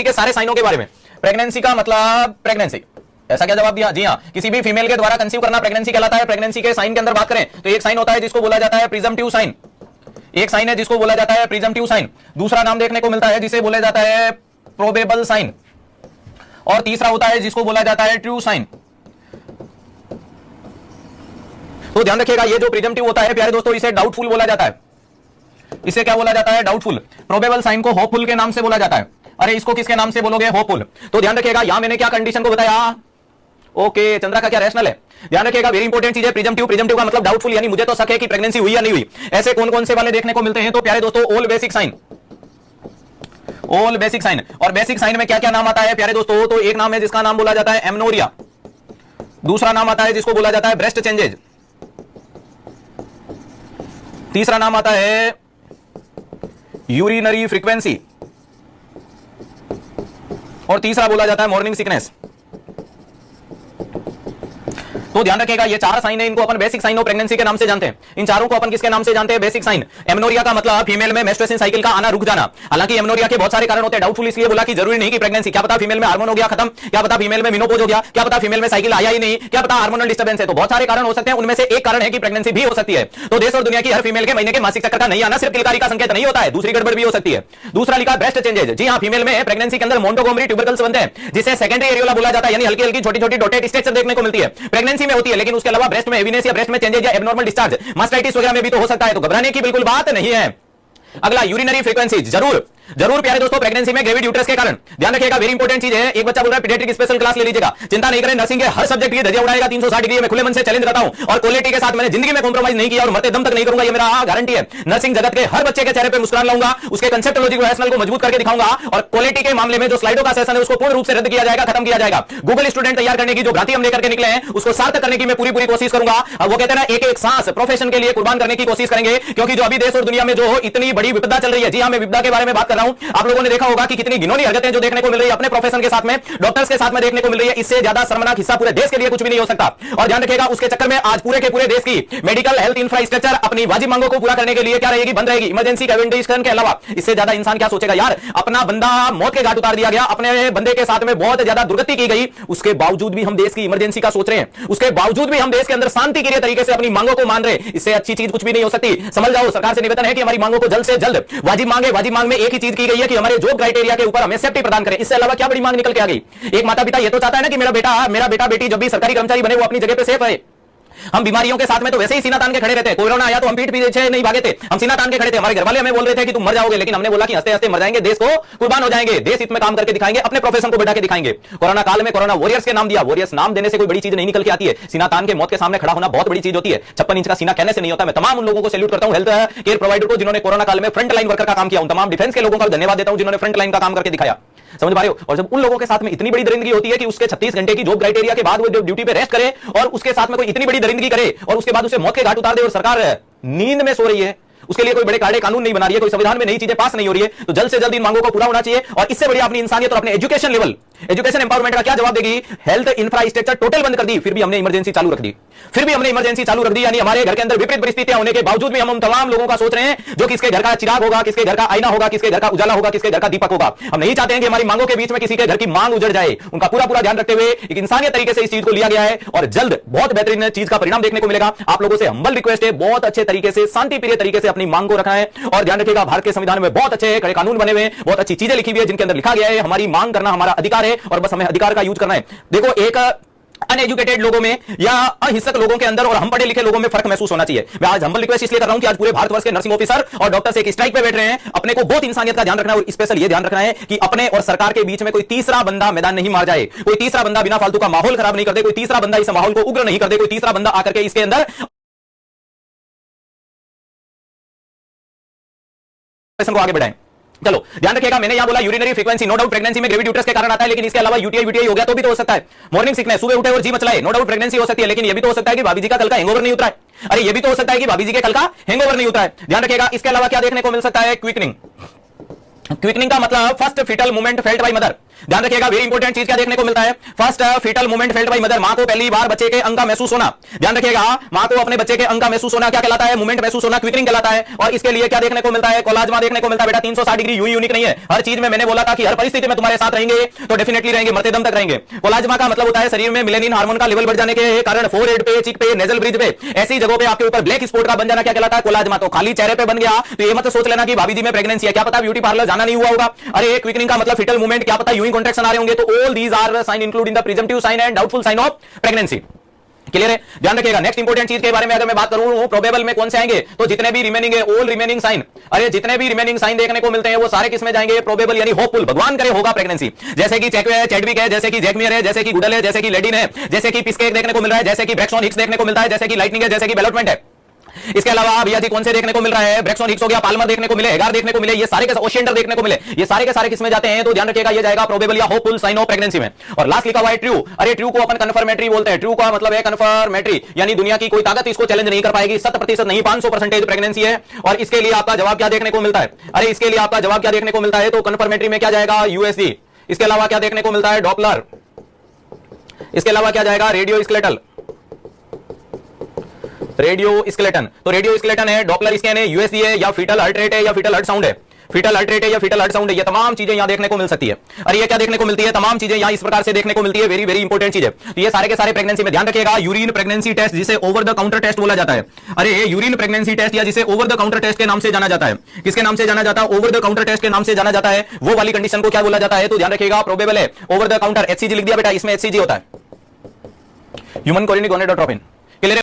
के सारे साइनों के बारे में। प्रेगनेंसी का मतलब प्रेगनेंसी, ऐसा क्या जवाब दिया? जी हाँ, किसी भी फीमेल के द्वारा कंसीव करना प्रेगनेंसी कहलाता है। प्रेगनेंसी के साइन के अंदर बात करें तो एक साइन होता है जिसको बोला जाता है प्रिजम्पटिव साइन, एक साइन है जिसको बोला जाता है प्रिजम्पटिव साइन, दूसरा नाम देखने को मिलता है जिसे बोला जाता है प्रोबेबल साइन, और तीसरा होता है जिसको बोला जाता है ट्रू साइन। तो ध्यान रखिएगा, ये जो प्रिजम्पटिव होता है प्यारे दोस्तों, इसे डाउटफुल बोला जाता है। इसे क्या बोला जाता है? डाउटफुल। प्रोबेबल साइन को होपफुल के नाम से बोला जाता है। अरे इसको किसके नाम से बोलोगे? होपफुल। तो ध्यान रखिएगा, यहां मैंने क्या कंडीशन को बताया? ओके, चंद्रा का क्या रैशनल है? ध्यान रखिएगा, वेरी इंपॉर्टेंट चीज है प्रिजम्पटिव। प्रिजम्पटिव का मतलब डाउटफुल, यानी मुझे तो शक है कि प्रेगनेंसी हुई या नहीं हुई। ऐसे कौन कौन से वाले देखने को मिलते हैं? तो प्यारे दोस्तों, all basic sign, all basic sign. और बेसिक साइन में क्या क्या नाम आता है प्यारे दोस्तों? तो एक नाम है जिसका नाम बोला जाता है एमनोरिया, दूसरा नाम आता है जिसको बोला जाता है ब्रेस्ट चेंजेज, तीसरा नाम आता है यूरिनरी फ्रीक्वेंसी, और तीसरा बोला जाता है मॉर्निंग सिकनेस। तो ध्यान रखिएगा, ये चार साइन है, इनको अपन बेसिक साइन ऑफ प्रेगनेंसी के नाम से जानते हैं। इन चारों को अपन किसके नाम से जानते हैं? Basic sign. एमनोरिया का मतलब फीमेल में मेंस्ट्रुएशन साइकिल का आना रुक जाना। हालांकि एमनोरिया के बहुत सारे कारण होते हैं। डाउटफुल इसलिए बोला कि जरूरी नहीं कि प्रेगनेंसी, क्या पता फीमेल में हार्मोन हो गया खत्म, क्या पता फीमेल में मेनोपॉज हो गया, क्या पता फीमेल में साइकिल आया ही नहीं, क्या पता हार्मोनल डिस्टर्बेंस है। तो बहुत सारे कारण हो सकते हैं, उनमें से एक कारण है कि प्रेगनेंसी भी हो सकती है। तो देश और दुनिया की हर फीमेल के महीने के मासिक चक्कर का नहीं आना सिर्फ किलकारी का संकेत नहीं होता है, दूसरी गड़बड़ भी हो सकती है। दूसरा लिखा ब्रेस्ट चेंजेज। जी हां, फीमेल में प्रेगनेंसी के अंदर मोंटोगोमरी ट्यूबरकल्स बनते हैं, जिसे सेकेंडरी एरियोला बोला जाता है, यानी हल्की हल्की छोटी छोटी डॉटेड स्ट्रक्चर देखने को मिलती है, प्रेगनेंसी में होती है। लेकिन उसके अलावा ब्रेस्ट में हेवीनेस या ब्रेस्ट में चेंजेज या एबनॉर्मल डिस्चार्ज, मास्टाइटिस वगैरह में भी तो हो सकता है। तो घबराने की बिल्कुल बात नहीं है। अगला यूरिनरी फ्रीक्वेंसी, जरूर जरूर प्यारे दोस्तों, प्रेगनेंसी में ग्रेविड यूट्रस के कारण। ध्यान रखिएगा, वेरी इंपॉर्टेंट चीज है। एक बच्चा बोल रहा है पीडियाट्रिक स्पेशल क्लास ले लीजिएगा, चिंता नहीं करें, नर्सिंग के हर सब्जेक्ट की धज्जियां उड़ाएगा 360 डिग्री में, खुले मन से चैलेंज करता हूं, और क्वालिटी के साथ मैंने जिंदगी में कॉम्प्रोमाइज नहीं किया और मरते दम तक नहीं करूंगा, ये मेरा गारंटी है। नर्सिंग जगत के हर बच्चे के चेहरे पर मुस्कुरान लाऊंगा, उसके कंसेप्टोलॉजी को रैशनल को मजबूत करके दिखाऊंगा, और क्वालिटी के मामले में जो स्लाइडों का सेशन है उसको पूर्ण रूप से रद्द किया जाएगा, खत्म किया जाएगा। गूगल स्टूडेंट तैयार करने की जो भ्रांति हम लेकर के निकले हैं उसको सार्थक करने की मैं पूरी पूरी कोशिश करूंगा। वो कहते हैं ना, एक एक सांस प्रोफेशन के लिए कुर्बान करने की कोशिश करेंगे, क्योंकि जो अभी देश और दुनिया में जो इतनी बड़ी विपदा चल रही है, जी हां, मैं विपदा के बारे में बात कर रहा हूं। आप लोगों ने देखा होगा कि कितनी घिनौनी हरकतें जो देखने को मिल रही है अपने प्रोफेशन के साथ में, डॉक्टर्स के साथ में देखने को मिल रही है। इससे ज्यादा शर्मनाक हिस्सा पूरे देश के लिए कुछ भी नहीं हो सकता। और ध्यान रखिएगा, उसके चक्कर में आज पूरे के पूरे देश की मेडिकल हेल्थ इंफ्रास्ट्रक्चर अपनी वाजिब मांगों को पूरा करने के लिए क्या रहेगी? बंद रहेगी। इमरजेंसी कैबिनेशन के अलावा इससे ज्यादा इंसान क्या सोचेगा? यार, अपना बंदा मौत के घाट उतार दिया गया, अपने बंदे के साथ में बहुत ज्यादा दुर्गति की गई, उसके बावजूद भी हम देश की इमरजेंसी का सोच रहे हैं, उसके बावजूद भी हम देश के अंदर शांति के तरीके से अपनी मांगों को मान रहे हैं। इससे अच्छी चीज कुछ भी नहीं हो सकती। समझ जाओ, सरकार से निवेदन है कि हमारी मांगों को जल्द से जल्द वाजिब मांगे। वाजिब मांग में एक ही चीज की गई है कि हमारे जॉब क्राइटेरिया के ऊपर हमें सेफ्टी प्रदान करें। इससे अलावा क्या बड़ी मांग निकल के आ गई? एक माता पिता ये तो चाहता है ना कि मेरा बेटा बेटी जब भी सरकारी कर्मचारी बने वो अपनी जगह पे सेफ है। हम बीमारियों के साथ में तो वैसे ही सीना तान के खड़े रहते हैं। कोरोना आया तो हम पीठ पीछे नहीं भागे थे, हम सीना तान के खड़े थे। हमारे घर वाले हमें बोल रहे थे कि तुम मर जाओगे, लेकिन हमने बोला कि हंसते हंसते मर जाएंगे, देश को कुर्बान हो जाएंगे, देश हित में काम करके दिखाएंगे, अपने प्रोफेशन को बढ़ा के दिखाएंगे। कोरोना काल में कोरोना वॉरियर्स के नाम दिया। वॉरियर्स नाम देने से कोई बड़ी चीज नहीं निकल के आती है। सीना तान के मौत के सामने खड़ा होना बहुत बड़ी चीज होती है। 56 इंच का सीना कहने से नहीं होता। मैं तमाम उन लोगों को सैल्यूट करता हूं, हेल्थ केयर प्रोवाइडर को, जिन्होंने कोरोना काल में फ्रंट लाइन वर्कर का काम किया। तमाम डिफेंस के लोगों का धन्यवाद देता हूं जिन्होंने फ्रंट लाइन का काम करके दिखाया। समझ पा रहे हो? और जब उन लोगों के साथ में इतनी बड़ी दरिंदगी होती है कि उसके 36 घंटे की जॉब क्राइटेरिया के बाद वो जो ड्यूटी पे रेस्ट करे और उसके साथ में कोई इतनी बड़ी दरिंदगी करे और उसके बाद उसे मौत के घाट उतार दे, और सरकार नींद में सो रही है, उसके लिए कोई बड़े कायदे कानून नहीं बना रही है, कोई संविधान में नई चीजें पास नहीं हो रही है, तो जल्द से जल्द इन मांगों को पूरा होना चाहिए। और इससे बढ़िया अपनी इंसानियत और अपने एजुकेशन लेवल, एजुकेशन एम्पावरमेंट का क्या जवाब देगी? हेल्थ इंफ्रास्ट्रक्चर टोटल बंद कर दी, फिर भी हमने इमरजेंसी चालू रख दी, यानी हमारे घर के अंदर विपरीत परिस्थितियां होने के बावजूद भी हम उन तमाम लोगों का सोच रहे हैं जो किसके घर का चिराग होगा, किसके घर का आईना होगा, किसके घर का उजाला होगा, किसके घर का दीपक होगा। हम नहीं चाहते हैं कि हमारी मांगों के बीच में किसी के घर की मांग उजड़ जाए। उनका पूरा ध्यान रखते हुए एक इंसानियत तरीके से इस चीज को लिया गया है, और जल्द बहुत बेहतरीन चीज का परिणाम देखने को मिलेगा। आप लोगों से हम्बल रिक्वेस्ट है, बहुत अच्छे तरीके से शांति प्रिय तरीके से अपनी मांग को रखना है। और ध्यान रखिएगा, भारत के संविधान में बहुत अच्छे कड़े कानून बने हुए हैं, बहुत अच्छी चीजें लिखी हुई है, जिनके अंदर लिखा गया है हमारी मांग करना हमारा अधिकार है, और बस हमें अधिकार का यूज करना है। देखो, एक अनएजुकेटेड लोगों में या अहिंसक लोगों के अंदर और हम पढ़े लिखे लोगों में फर्क महसूस होना चाहिए। मैं आज हम्बल रिक्वेस्ट इसलिए कर रहा हूं कि आज पूरे भारतवर्ष के नर्सिंग ऑफिसर और डॉक्टर्स एक स्ट्राइक पे बैठ रहे हैं। अपने को बहुत इंसानियत का ध्यान रखना है, और स्पेशल ये ध्यान रखना है कि अपने और सरकार के बीच में कोई तीसरा बंदा मैदान नहीं मार जाए, कोई तीसरा बंदा बिना फालतू का माहौल खराब नहीं कर दे, कोई तीसरा बंदा इस माहौल को उग्र नहीं कर दे, कोई तीसरा बंदा आकर के इसके अंदर को आगे बढ़ाएं। चलो ध्यान रखिएगा, मैंने यहां बोला urinary frequency, no doubt pregnancy में ग्रेविड यूट्रस के कारण आता है, लेकिन इसके अलावा यूटीआई वीटीआई हो गया तो भी तो हो सकता है। मॉर्निंग सिकनेस, सुबह उठे और जी मचलाए, नो डाउट प्रेगनेंसी हो सकती है, लेकिन यह भी तो हो सकता है कि भाभी जी का कल का हैंगओवर नहीं उतरा है। अरे ये भी तो हो सकता है कि भाभी जी के कल का हैंगओवर नहीं उतरा है। ध्यान रखिएगा, इसके अलावा क्या देखने को मिल सकता है? क्विकनिंग। क्विकनिंग का मतलब first fetal movement felt by mother. ध्यान रखिएगा, वेरी इंपॉर्टेंट चीज क्या देखने को मिलता है, first fetal movement felt by mother, मां को पहली बार बच्चे के अंग का महसूस होना। ध्यान रखिएगा, मां को अपने बच्चे के अंग का महसूस होना क्या कहलाता है, मूवमेंट महसूस होना, क्विकनिंग कहलाता है। और इसके लिए क्या देखने को मिलता है, कोलाज्मा देखने को मिलता है। बेटा 360 डिग्री यूं यूनिक नहीं है, हर चीज में मैंने बोला था कि हर परिस्थिति में तुम्हारे साथ रहेंगे तो डेफिनेटली रहेंगे, मरते दम तक रहेंगे। कोलाज्मा का मतलब होता है शरीर में मेलानिन हार्मोन का लेवल बढ़ जाने के कारण फोरहेड पे, चिक पे, नेजल ब्रिज पे, ऐसी जगहों पे आपके ऊपर ब्लैक स्पॉट का बन जाना क्या कहलाता है, कोलाज्मा। तो खाली चेहरे पे बन गया तो ये मत सोच लेना कि भाभी जी में प्रेगनेंसी है, क्या पता ब्यूटी पार्लर जाना नहीं हुआ होगा। अरे क्विकनिंग का मतलब फीटल मूवमेंट, क्या पता यूं ही कॉन्ट्रैक्शन आ रहे होंगे। तो all these are sign include in the presumptive sign and doubtful sign of pregnancy. Clear है, ध्यान रखिएगा। नेक्स्ट इंपॉर्टेंट चीज के बारे में अगर मैं बात करूं, प्रोबेबल में कौन से आएंगे, तो जितने भी रिमेनिंग है, ऑल रिमेनिंग साइन, अरे जितने भी रिमेनिंग साइन देखने को मिलते हैं वो सारे किसमें जाएंगे, प्रोबेबल यानी होपफुल, भगवान करे होगा प्रेगनेंसी। जैसे कि चैडविक है, जैसे कि जैकमियर है, जैसे कि गुडल है, जैसे कि लेडिन है, जैसे कि पिस्केक देखने को मिल रहा है, जैसे कि ब्रैक्सटन हिक्स देखने को मिलता है, जैसे कि लाइटनिंग है, जैसे कि बेलोटमेंट है। इसके अलावा भैया जी कौन से देखने को मिल रहा है, ब्रैक्सटन हिक्स हो गया, पाल्मर देखने को मिले, हेगार देखने को मिले, ये सारे के ओशिएंडर देखने को मिले, ये सारे के सारे किसमें जाते हैं, तो ध्यान रखिएगा ये जाएगा प्रोबेबल या होपफुल साइन ऑफ प्रेगनेंसी में। और लास्ट लिखा हुआ है ट्रू। अरे ट्रू को अपन कन्फर्मेटरी बोलते हैं, ट्रू का मतलब है कन्फर्मेटरी, यानी दुनिया की कोई ताकत इसको चैलेंज नहीं कर पाएगी, 100% नहीं 500% प्रेगनेंसी है। और इसके लिए आपका जवाब क्या देखने को मिलता है, अरे इसके लिए आपका जवाब क्या देखने को मिलता है, तो कन्फर्मेटरी में क्या जाएगा, यूएसजी। इसके अलावा क्या देखने को मिलता है, डॉपलर। इसके अलावा क्या जाएगा, रेडियो स्केलेटल, रेडियो स्केलेटन। तो रेडियो स्केलेटन है, डॉपलर स्कैन है, यूएसजी है, या फीटल हार्ट रेट है, या फीटल हार्ट साउंड है, फीटल हार्ट रेट है या फीटल हार्ट साउंड है, ये तमाम चीजें यहां देखने को मिल सकती है। अरे ये क्या देखने को मिलती है, तमाम चीजें यहां इस प्रकार से देखने को मिलती है, वेरी वेरी इंपॉर्टेंट चीज है। तो ये सारे के सारे प्रेगनेंसी में ध्यान रखिएगा। यूरिन प्रेगनेंसी टेस्ट, जिसे ओवर द काउंटर टेस्ट बोला जाता है, अरे यूरिन प्रेगनेंसी टेस्ट या जिसे ओवर द काउंटर टेस्ट के नाम से जाना जाता है, किसके नाम से जाना जाता है, ओवर द काउंटर टेस्ट के नाम से जाना जाता है। वो वाली कंडीशन को क्या बोला जाता है, तो ध्यान रखिएगा, प्रोबेबल है, ओवर द काउंटर, एचसीजी लिख दिया बेटा, इसमें एचसीजी होता है, ह्यूमन कोरिनिक गोनेडोट्रोपिन।